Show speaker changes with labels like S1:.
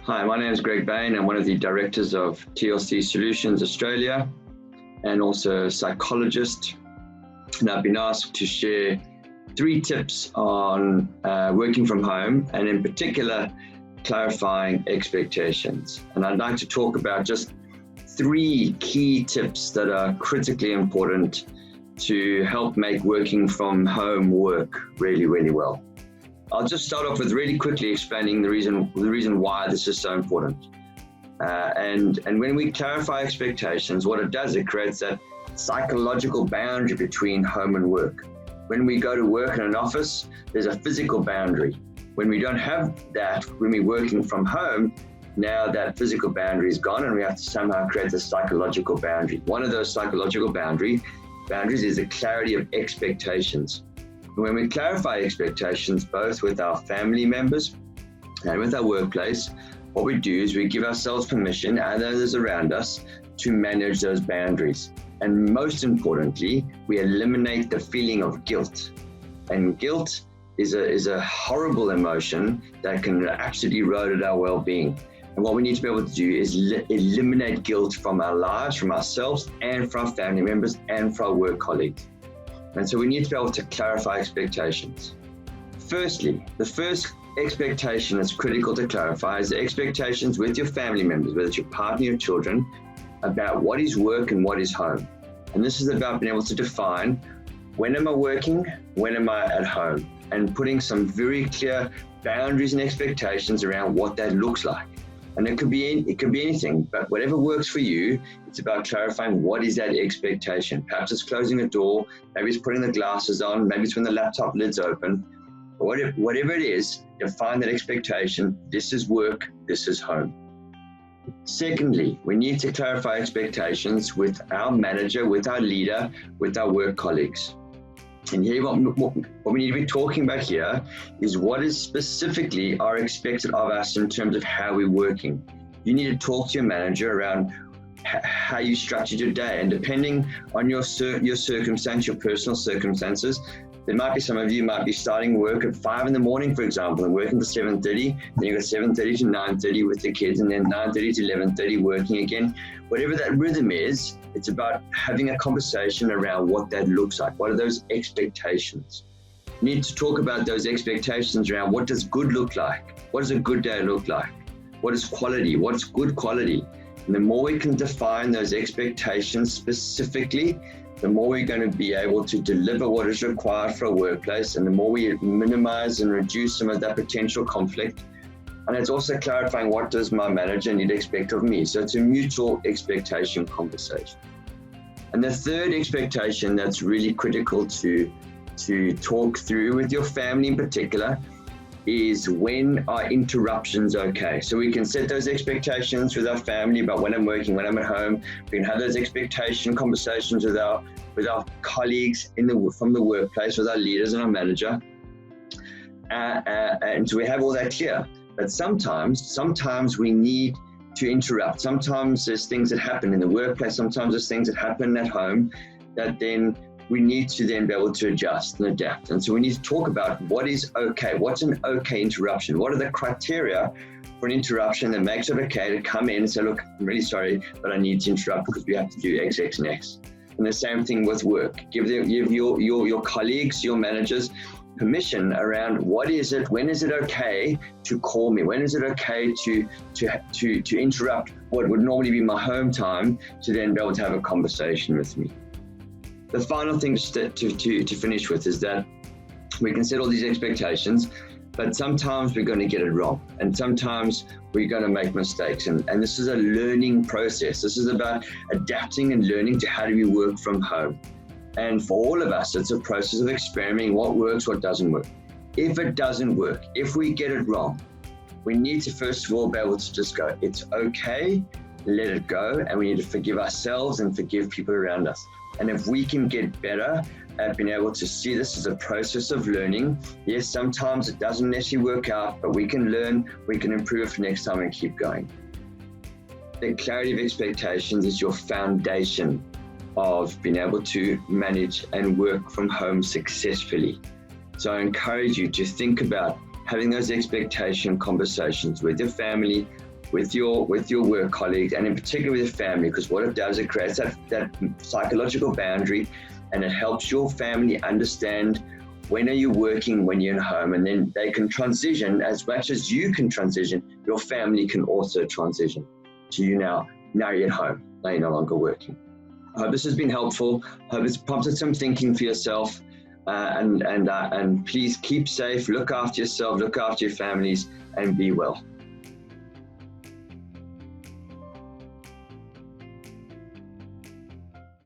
S1: Hi, my name is Greg Bayne. I'm one of the directors of TLC Solutions Australia and also a psychologist. And I've been asked to share 3 tips on working from home and in particular, clarifying expectations. And I'd like to talk about just 3 key tips that are critically important to help make working from home work really, really well. I'll just start off with really quickly explaining the reason why this is so important. And when we clarify expectations, what it does, it creates that psychological boundary between home and work. When we go to work in an office, there's a physical boundary. When we don't have that, when we're working from home, now that physical boundary is gone and we have to somehow create a psychological boundary. One of those psychological boundaries is the clarity of expectations. When we clarify expectations, both with our family members and with our workplace, what we do is we give ourselves permission and others around us to manage those boundaries. And most importantly, we eliminate the feeling of guilt. And guilt is a horrible emotion that can absolutely erode our well-being. And what we need to be able to do is eliminate guilt from our lives, from ourselves, and from our family members, and from our work colleagues. And so we need to be able to clarify expectations. Firstly, the first expectation that's critical to clarify is the expectations with your family members, whether it's your partner or children, about what is work and what is home. And this is about being able to define, when am I working, when am I at home, and putting some very clear boundaries and expectations around what that looks like. And it could be anything, but whatever works for you, it's about clarifying what is that expectation. Perhaps it's closing a door, maybe it's putting the glasses on, maybe it's when the laptop lid's open. Whatever it is, define that expectation. This is work, this is home. Secondly, we need to clarify expectations with our manager, with our leader, with our work colleagues. And here, what we need to be talking about here is what is specifically are expected of us in terms of how we're working. You need to talk to your manager around how you structured your day, and depending on your circumstance, your personal circumstances, there might be some of you might be starting work at 5 in the morning, for example, and working to 7:30. Then you've got 7:30 to 9:30 with the kids, and then 9:30 to 11:30 working again. Whatever that rhythm is, it's about having a conversation around what that looks like. What are those expectations? You need to talk about those expectations around what does good look like? What does a good day look like? What is quality? What's good quality? And the more we can define those expectations specifically, the more we're going to be able to deliver what is required for a workplace, and the more we minimize and reduce some of that potential conflict. And it's also clarifying, what does my manager need to expect of me? So it's a mutual expectation conversation. And the third expectation that's really critical to talk through with your family in particular is, when are interruptions okay? So we can set those expectations with our family about when I'm working, when I'm at home. We can have those expectation conversations with our colleagues from the workplace, with our leaders and our manager. And so we have all that clear. But sometimes we need to interrupt. Sometimes there's things that happen in the workplace. Sometimes there's things that happen at home that then we need to then be able to adjust and adapt. And so we need to talk about what is okay. What's an okay interruption? What are the criteria for an interruption that makes it okay to come in and say, look, I'm really sorry, but I need to interrupt because we have to do X, X, and X. And the same thing with work. Give your colleagues, your managers, permission around what is it, when is it okay to call me? When is it okay to interrupt what would normally be my home time to then be able to have a conversation with me? The final thing to finish with is that we can set all these expectations, but sometimes we're going to get it wrong. And sometimes we're going to make mistakes. And this is a learning process. This is about adapting and learning to how do we work from home. And for all of us, it's a process of experimenting what works, what doesn't work. If it doesn't work, if we get it wrong, we need to first of all be able to just go, it's okay, let it go, and we need to forgive ourselves and forgive people around us. And if we can get better at being able to see this as a process of learning, yes, sometimes it doesn't necessarily work out, but we can learn, we can improve for next time and keep going. The clarity of expectations is your foundation of being able to manage and work from home successfully. So I encourage you to think about having those expectation conversations with your family, with your work colleagues, and in particular with your family, because what it does, it creates that psychological boundary, and it helps your family understand when are you working, when you're at home, and then they can transition. As much as you can transition, your family can also transition to you now you're at home, now you're no longer working. I hope this has been helpful. I hope it's prompted some thinking for yourself, and please keep safe, look after yourself, look after your families, and be well.